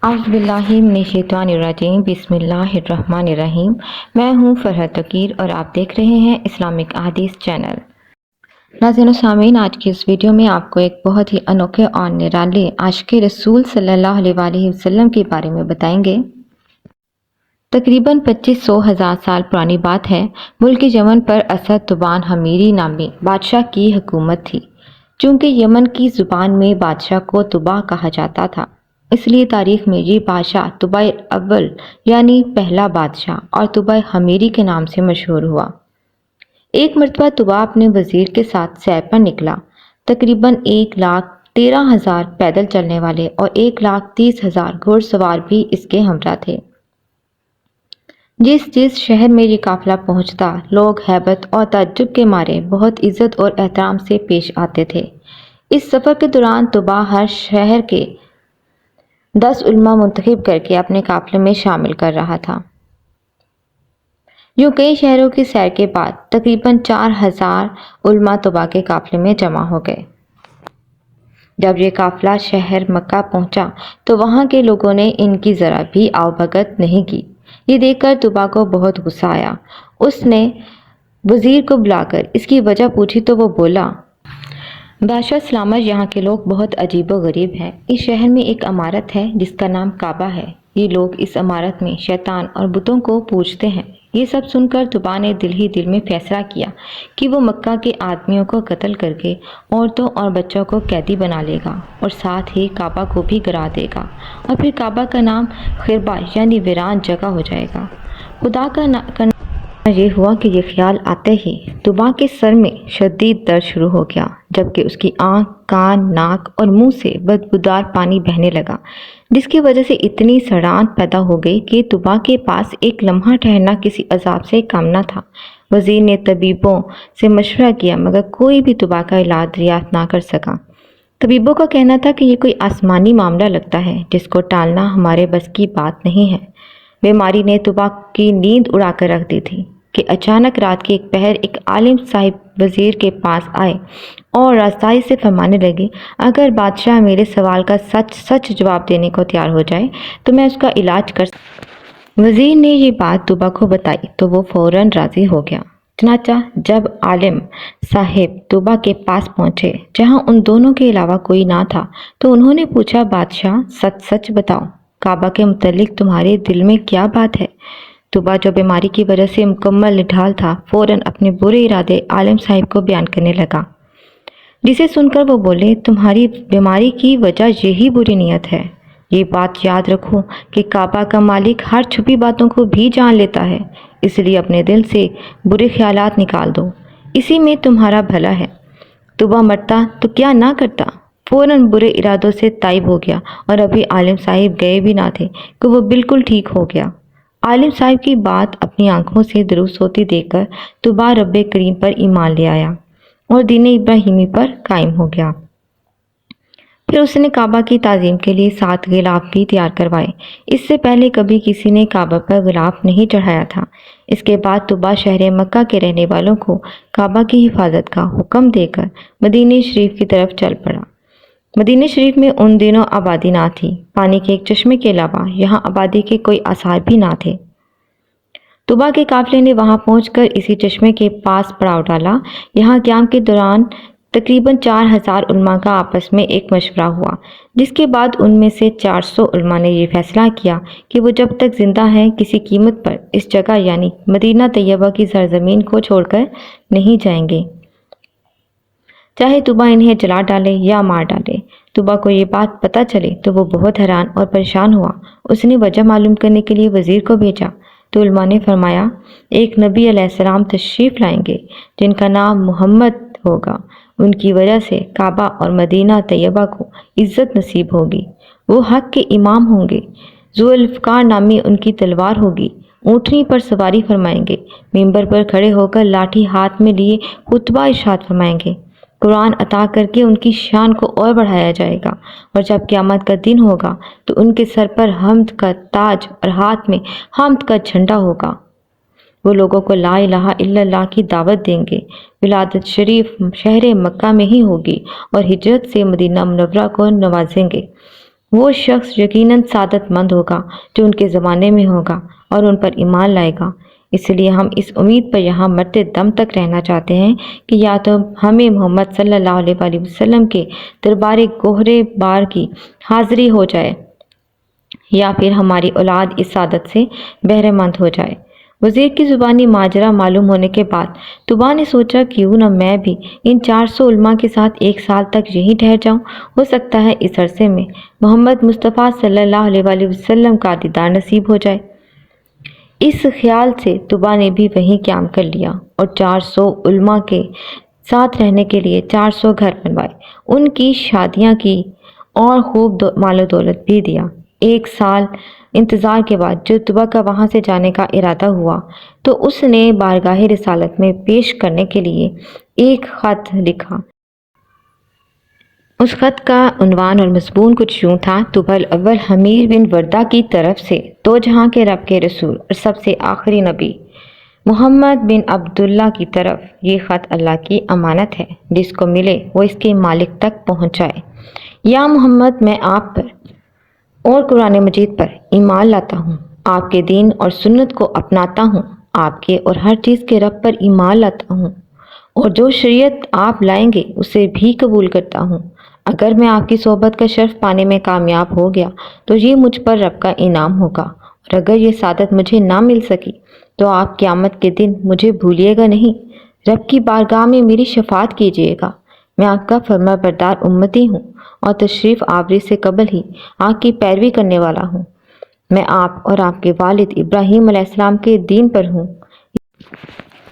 اعوذ باللہ من الشیطان الرجیم بسم اللہ الرحمن الرحیم۔ میں ہوں فرحت تقیر اور آپ دیکھ رہے ہیں اسلامک احادیث چینل۔ ناظرین و سامعین، آج کی اس ویڈیو میں آپ کو ایک بہت ہی انوکھے اور نرالے عاشق رسول صلی اللہ علیہ وآلہ وسلم کے بارے میں بتائیں گے۔ تقریباً 2500 سال پرانی بات ہے، ملک یمن پر اسد طبان حمیری نامی بادشاہ کی حکومت تھی۔ چونکہ یمن کی زبان میں بادشاہ کو طبا کہا جاتا تھا، اس لیے تاریخ میں یہ بادشاہ طبع اول یعنی پہلا بادشاہ اور طبع حمیری کے نام سے مشہور ہوا۔ ایک مرتبہ طبع اپنے وزیر کے ساتھ سیر پر نکلا۔ تقریباً 1,13,000 پیدل چلنے والے اور 1,30,000 گھوڑ سوار بھی اس کے ہمراہ تھے۔ جس شہر میں یہ قافلہ پہنچتا، لوگ ہیبت اور تعجب کے مارے بہت عزت اور احترام سے پیش آتے تھے۔ اس سفر کے دوران طبع ہر شہر کے 10 علماء منتخب کر کے اپنے قافلے میں شامل کر رہا تھا۔ یوں کئی شہروں کی سیر کے بعد تقریباً 4,000 علماء طبع کے قافلے میں جمع ہو گئے۔ جب یہ قافلہ شہر مکہ پہنچا تو وہاں کے لوگوں نے ان کی ذرا بھی آؤبھگت نہیں کی۔ یہ دیکھ کر طبع کو بہت غصہ آیا۔ اس نے وزیر کو بلا کر اس کی وجہ پوچھی تو وہ بولا، بادشاہ سلامت، یہاں کے لوگ بہت عجیب و غریب ہیں۔ اس شہر میں ایک عمارت ہے جس کا نام کعبہ ہے۔ یہ لوگ اس عمارت میں شیطان اور بتوں کو پوجتے ہیں۔ یہ سب سن کر طبع نے دل ہی دل میں فیصلہ کیا کہ وہ مکہ کے آدمیوں کو قتل کر کے عورتوں اور بچوں کو قیدی بنا لے گا اور ساتھ ہی کعبہ کو بھی گرا دے گا، اور پھر کعبہ کا نام خربہ یعنی ویران جگہ ہو جائے گا۔ خدا کا کرنا یہ ہوا کہ یہ خیال آتے ہی طبع کے سر میں شدید درد شروع ہو گیا، جبکہ اس کی آنکھ، کان، ناک اور منہ سے بدبودار پانی بہنے لگا، جس کی وجہ سے اتنی سڑان پیدا ہو گئی کہ طبع کے پاس ایک لمحہ ٹھہرنا کسی عذاب سے کم نہ تھا۔ وزیر نے طبیبوں سے مشورہ کیا مگر کوئی بھی طبع کا علاج دریافت نہ کر سکا۔ طبیبوں کا کہنا تھا کہ یہ کوئی آسمانی معاملہ لگتا ہے جس کو ٹالنا ہمارے بس کی بات نہیں ہے۔ بیماری نے طبع کی نیند اڑا کر رکھ دی تھی کہ اچانک رات کے ایک پہر ایک عالم صاحب وزیر کے پاس آئے اور رازداری سے فرمانے لگے، اگر بادشاہ میرے سوال کا سچ جواب دینے کو تیار ہو جائے تو میں اس کا علاج کر سکتا۔ وزیر نے یہ بات طبع کو بتائی تو وہ فوراً راضی ہو گیا۔ چنانچہ جب عالم صاحب طبع کے پاس پہنچے جہاں ان دونوں کے علاوہ کوئی نہ تھا تو انہوں نے پوچھا، بادشاہ سچ بتاؤ، کعبہ کے متعلق تمہارے دل میں کیا بات ہے؟ طبع جو بیماری کی وجہ سے مکمل نڈھال تھا فوراً اپنے برے ارادے عالم صاحب کو بیان کرنے لگا، جسے سن کر وہ بولے، تمہاری بیماری کی وجہ یہی بری نیت ہے۔ یہ بات یاد رکھو کہ کعبہ کا مالک ہر چھپی باتوں کو بھی جان لیتا ہے، اس لیے اپنے دل سے برے خیالات نکال دو، اسی میں تمہارا بھلا ہے۔ طبع مرتا تو کیا نہ کرتا، فوراً برے ارادوں سے تائب ہو گیا اور ابھی عالم صاحب گئے بھی نہ تھے کہ وہ بالکل ٹھیک ہو گیا۔ عالم صاحب کی بات اپنی آنکھوں سے درست ہوتی دیکھ کر طبع رب کریم پر ایمان لے آیا اور دین ابراہیمی پر قائم ہو گیا۔ پھر اس نے کعبہ کی تعظیم کے لیے 7 غلاف بھی تیار کروائے۔ اس سے پہلے کبھی کسی نے کعبہ پر غلاف نہیں چڑھایا تھا۔ اس کے بعد طبع شہر مکہ کے رہنے والوں کو کعبہ کی حفاظت کا حکم دے کر مدینہ شریف کی طرف چل پڑا۔ مدینہ شریف میں ان دنوں آبادی نہ تھی، پانی کے ایک چشمے کے علاوہ یہاں آبادی کے کوئی آثار بھی نہ تھے۔ طبع کے قافلے نے وہاں پہنچ کر اسی چشمے کے پاس پڑاؤ ڈالا۔ یہاں قیام کے دوران تقریباً 4,000 علماء کا آپس میں ایک مشورہ ہوا، جس کے بعد ان میں سے 400 علماء نے یہ فیصلہ کیا کہ وہ جب تک زندہ ہیں کسی قیمت پر اس جگہ یعنی مدینہ طیبہ کی سرزمین کو چھوڑ کر نہیں جائیں گے، چاہے طبع انہیں جلا ڈالے یا مار ڈالے۔ طبع کو یہ بات پتہ چلے تو وہ بہت حیران اور پریشان ہوا۔ اس نے وجہ معلوم کرنے کے لیے وزیر کو بھیجا تو علماء نے فرمایا، ایک نبی علیہ السلام تشریف لائیں گے جن کا نام محمد ہوگا، ان کی وجہ سے کعبہ اور مدینہ طیبہ کو عزت نصیب ہوگی، وہ حق کے امام ہوں گے، ذوالفقار نامی ان کی تلوار ہوگی، اونٹنی پر سواری فرمائیں گے، ممبر پر کھڑے ہو کر لاٹھی ہاتھ میں لیے خطبہ ارشاد فرمائیں گے، قرآن عطا کر کے ان کی شان کو اور بڑھایا جائے گا، اور جب قیامت کا دن ہوگا تو ان کے سر پر حمد کا تاج اور ہاتھ میں حمد کا جھنڈا ہوگا۔ وہ لوگوں کو لا الہ الا اللہ کی دعوت دیں گے۔ ولادت شریف شہر مکہ میں ہی ہوگی اور ہجرت سے مدینہ منورہ کو نوازیں گے۔ وہ شخص یقیناً سعادت مند ہوگا جو ان کے زمانے میں ہوگا اور ان پر ایمان لائے گا۔ اس لیے ہم اس امید پر یہاں مرتے دم تک رہنا چاہتے ہیں کہ یا تو ہمیں محمد صلی اللہ علیہ وآلہ وسلم کے دربار گوہرے بار کی حاضری ہو جائے یا پھر ہماری اولاد اس سعادت سے بہرے مند ہو جائے۔ وزیر کی زبانی ماجرا معلوم ہونے کے بعد طوبیٰ نے سوچا کیوں نہ میں بھی ان 400 علماء کے ساتھ 1 سال تک یہیں ٹھہر جاؤں، ہو سکتا ہے اس عرصے میں محمد مصطفیٰ صلی اللہ علیہ وآلہ وسلم کا دیدار نصیب ہو جائے۔ اس خیال سے طوبیٰ نے بھی وہیں قیام کر لیا اور 400 علماء کے ساتھ رہنے کے لیے 400 گھر بنوائے، ان کی شادیاں کی اور خوب مال و دولت بھی دیا۔ 1 سال انتظار کے بعد جو طوبیٰ کا وہاں سے جانے کا ارادہ ہوا تو اس نے بارگاہ رسالت میں پیش کرنے کے لیے ایک خط لکھا۔ اس خط کا عنوان اور مضمون کچھ یوں تھا: طوبیٰ الاول حمیر بن وردہ کی طرف سے دو جہاں کے رب کے رسول اور سب سے آخری نبی محمد بن عبداللہ کی طرف، یہ خط اللہ کی امانت ہے، جس کو ملے وہ اس کے مالک تک پہنچائے۔ یا محمد، میں آپ پر اور قرآن مجید پر ایمان لاتا ہوں، آپ کے دین اور سنت کو اپناتا ہوں، آپ کے اور ہر چیز کے رب پر ایمان لاتا ہوں، اور جو شریعت آپ لائیں گے اسے بھی قبول کرتا ہوں۔ اگر میں آپ کی صحبت کا شرف پانے میں کامیاب ہو گیا تو یہ مجھ پر رب کا انعام ہوگا، اور اگر یہ سعادت مجھے نہ مل سکی تو آپ قیامت کے دن مجھے بھولیے گا نہیں، رب کی بارگاہ میں میری شفاعت کیجیے گا۔ میں آپ کا فرما بردار امتی ہوں اور تشریف آوری سے قبل ہی آپ کی پیروی کرنے والا ہوں۔ میں آپ اور آپ کے والد ابراہیم علیہ السلام کے دین پر ہوں۔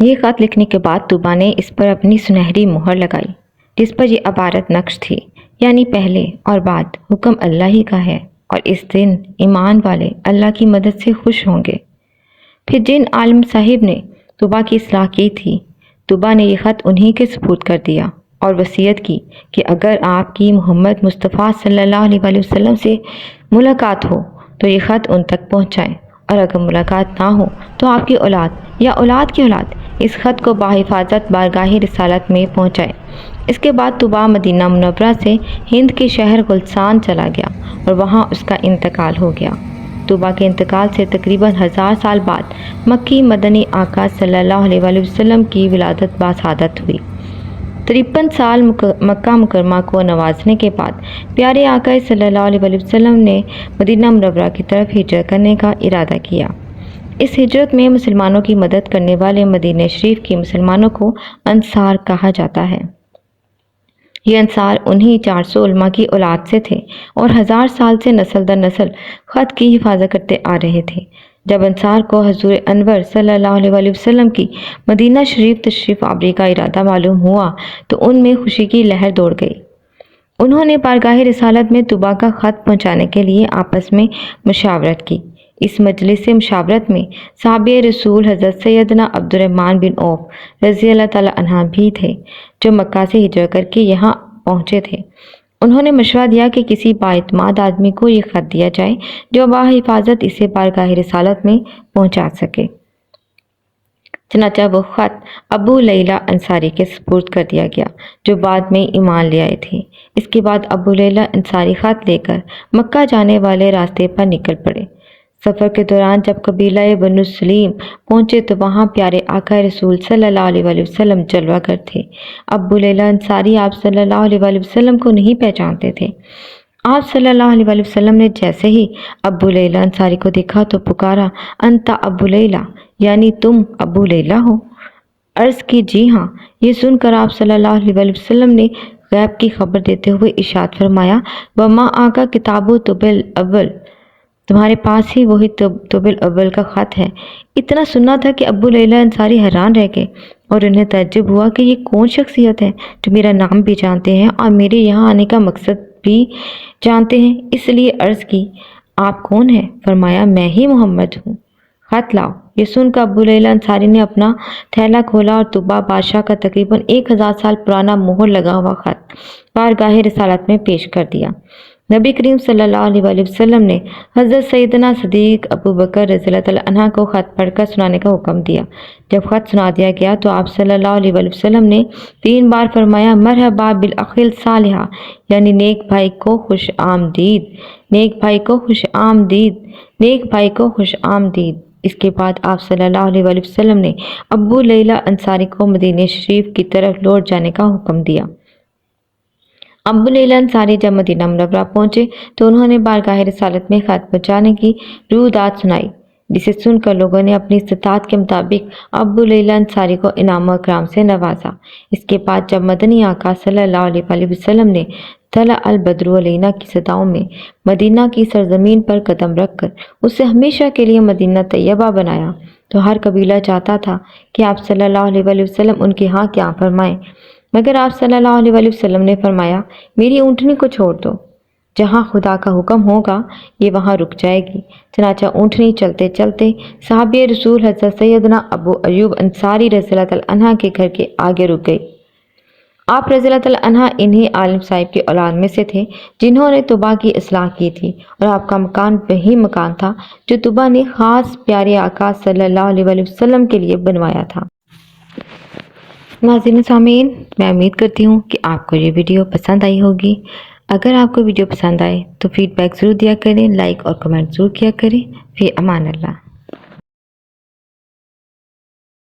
یہ خط لکھنے کے بعد طوبیٰ نے اس پر اپنی سنہری مہر لگائی، جس پر یہ عبارت نقش تھی، یعنی پہلے اور بعد حکم اللہ ہی کا ہے، اور اس دن ایمان والے اللہ کی مدد سے خوش ہوں گے۔ پھر جن عالم صاحب نے طوبیٰ کی اصلاح کی تھی، طوبیٰ نے یہ خط انہی کے سپرد کر دیا اور وصیت کی کہ اگر آپ کی محمد مصطفیٰ صلی اللہ علیہ وآلہ وسلم سے ملاقات ہو تو یہ خط ان تک پہنچائیں، اور اگر ملاقات نہ ہو تو آپ کی اولاد یا اولاد کی اولاد اس خط کو بحفاظت بارگاہ رسالت میں پہنچائے۔ اس کے بعد طوبیٰ مدینہ منورہ سے ہند کے شہر غلسان چلا گیا اور وہاں اس کا انتقال ہو گیا۔ طوبیٰ کے انتقال سے تقریباً 1000 سال بعد مکی مدنی آقا صلی اللہ علیہ وآلہ وسلم کی ولادت باسعادت ہوئی۔ 53 سال مکہ مکرمہ کو نوازنے کے بعد پیارے آقا صلی اللہ علیہ وآلہ وسلم نے مدینہ منورہ کی طرف ہجرت کرنے کا ارادہ کیا۔ اس ہجرت میں مسلمانوں کی مدد کرنے والے مدینہ شریف کی مسلمانوں کو انصار کہا جاتا ہے۔ یہ انصار انہی 400 علماء کی اولاد سے تھے اور 1000 سال سے نسل در نسل خط کی حفاظت کرتے آ رہے تھے۔ جب انصار کو حضور انور صلی اللہ علیہ وآلہ وسلم کی مدینہ شریف تشریف آوری کا ارادہ معلوم ہوا تو ان میں خوشی کی لہر دوڑ گئی۔ انہوں نے بارگاہ رسالت میں طوبیٰ کا خط پہنچانے کے لیے آپس میں مشاورت کی۔ اس مجلس مشاورت میں صحابہ رسول حضرت سیدنا عبد الرحمن بن عوف رضی اللہ تعالیٰ عنہ بھی تھے، جو مکہ سے ہجرت کر کے یہاں پہنچے تھے۔ انہوں نے مشورہ دیا کہ کسی بااعتماد آدمی کو یہ خط دیا جائے جو بحفاظت اسے بارگاہ رسالت میں پہنچا سکے۔ چنانچہ وہ خط ابو لیلہ انصاری کے سپرد کر دیا گیا، جو بعد میں ایمان لے آئے تھے۔ اس کے بعد ابو لیلہ انصاری خط لے کر مکہ جانے والے راستے پر نکل پڑے۔ سفر کے دوران جب قبیلہ بنو سلیم پہنچے تو وہاں پیارے آقا رسول صلی اللہ علیہ وآلہ وسلم جلوہ گر تھے۔ ابو لیلہ انصاری آپ صلی اللہ علیہ وآلہ وسلم کو نہیں پہچانتے تھے۔ آپ صلی اللہ علیہ وآلہ وسلم نے جیسے ہی ابو لیلہ انصاری کو دیکھا تو پکارا، انت ابو لیلہ، یعنی تم ابو لیلہ ہو؟ عرض کی جی ہاں۔ یہ سن کر آپ صلی اللہ علیہ وآلہ وسلم نے غیب کی خبر دیتے ہوئے ارشاد فرمایا، وما آقا کتاب طب الاول، تمہارے پاس ہی وہی طب الاول کا خط ہے۔ اتنا سننا تھا کہ ابو لیلہ انصاری حیران رہ گئے اور انہیں تعجب ہوا کہ یہ کون شخصیت ہے جو میرا نام بھی جانتے ہیں اور میرے یہاں آنے کا مقصد بھی جانتے ہیں۔ اس لیے عرض کی، آپ کون ہیں؟ فرمایا، میں ہی محمد ہوں، خط لاؤ۔ یہ سن کر ابو لیلہ انصاری نے اپنا تھیلا کھولا اور طوبیٰ بادشاہ کا تقریباً 1000 سال پرانا مہر لگا ہوا خط بارگاہ رسالت میں پیش کر دیا۔ نبی کریم صلی اللہ علیہ وسلم نے حضرت سیدنا صدیق ابو بکر رضی اللہ تعالیٰ عنہ کو خط پڑھ کر سنانے کا حکم دیا۔ جب خط سنا دیا گیا تو آپ صلی اللہ علیہ وسلم نے 3 بار فرمایا مرحبا بالاخی الصالح، یعنی نیک بھائی کو خوش آمدید، نیک بھائی کو خوش آمدید، نیک بھائی کو خوش آمدید۔ اس کے بعد آپ صلی اللہ علیہ وسلم نے ابو لیلہ انصاری کو مدینہ شریف کی طرف لوٹ جانے کا حکم دیا۔ ابو لیلہ انصاری جب مدینہ منورہ پہنچے تو انہوں نے بارگاہ رسالت میں خط پہنچانے کی رودات سنائی، جسے سن کر لوگوں نے اپنی استطاعت کے مطابق ابو لیلہ انصاری کو انعام و اکرام سے نوازا۔ اس کے بعد جب مدنی آقا صلی اللہ علیہ وسلم نے طلع البدر علینا کی صداؤں میں مدینہ کی سرزمین پر قدم رکھ کر اسے ہمیشہ کے لیے مدینہ طیبہ بنایا تو ہر قبیلہ چاہتا تھا کہ آپ صلی اللہ علیہ وسلم ان کے ہاں کیا فرمائیں، مگر آپ صلی اللہ علیہ وسلم نے فرمایا میری اونٹنی کو چھوڑ دو، جہاں خدا کا حکم ہوگا یہ وہاں رک جائے گی۔ چنانچہ اونٹنی چلتے چلتے صحابی رسول حضرت سیدنا ابو ایوب انصاری رضی اللہ تعالیٰ عنہ کے گھر کے آگے رک گئی۔ آپ رضی اللہ تعالیٰ عنہ انہی عالم صاحب کی اولاد میں سے تھے جنہوں نے طبا کی اصلاح کی تھی، اور آپ کا مکان وہی مکان تھا جو طبا نے خاص پیارے آقا صلی اللہ علیہ وسلم کے لیے بنوایا تھا۔ ناظرین سامعین، میں امید کرتی ہوں کہ آپ کو یہ ویڈیو پسند آئی ہوگی۔ اگر آپ کو ویڈیو پسند آئے تو فیڈ بیک ضرور دیا کریں، لائک اور کمنٹ ضرور کیا کریں۔ فی امان اللہ۔